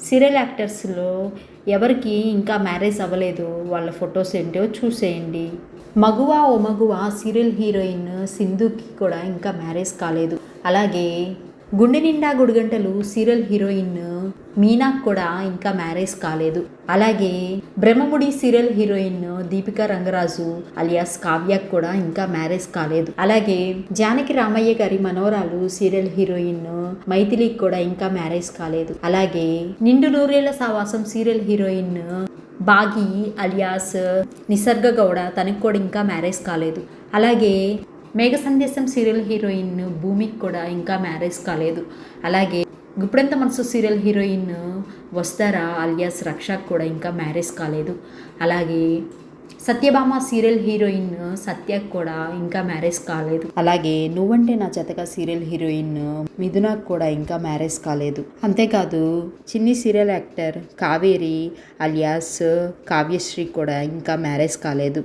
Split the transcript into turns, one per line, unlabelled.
Serial యాక్టర్స్లో ఎవరికి ఇంకా marriage అవ్వలేదు వాళ్ళ ఫొటోస్ ఏంటో చూసేయండి. మగువా ఓ మగువా సీరియల్ హీరోయిన్ సింధుకి కూడా ఇంకా మ్యారేజ్ కాలేదు. అలాగే గుండె నిండా గుడిగంటలు సీరియల్ హీరోయిన్ మీనాకు కూడా ఇంకా మ్యారేజ్ కాలేదు. అలాగే Brahmamudi serial heroine Deepika Rangaraju alias కావ్యకు కూడా ఇంకా మ్యారేజ్ కాలేదు. అలాగే జానకి రామయ్య గారి మనవరాలు సీరియల్ హీరోయిన్ మైథిలికి కూడా ఇంకా మ్యారేజ్ కాలేదు. అలాగే నిండు నూరేళ్ల సావాసం సీరియల్ హీరోయిన్ బాగి అలియాస్ నిసర్గ గౌడ, తనకు కూడా ఇంకా మ్యారేజ్ కాలేదు. అలాగే మేఘ సందేశం సీరియల్ హీరోయిన్ భూమికి కూడా ఇంకా మ్యారేజ్ కాలేదు. అలాగే గుప్పుడంత మనసు సీరియల్ హీరోయిన్ వస్తారా అలియాస్ రక్షకు కూడా ఇంకా మ్యారేజ్ కాలేదు. అలాగే సత్యభామ సీరియల్ హీరోయిన్ సత్యకు కూడా ఇంకా మ్యారేజ్ కాలేదు. అలాగే నువ్వంటే నా జతగా సీరియల్ హీరోయిన్ మిథునకు కూడా ఇంకా మ్యారేజ్ కాలేదు. అంతేకాదు చిన్ని serial actor Kaveri alias Kavyasri కూడా ఇంకా మ్యారేజ్ కాలేదు.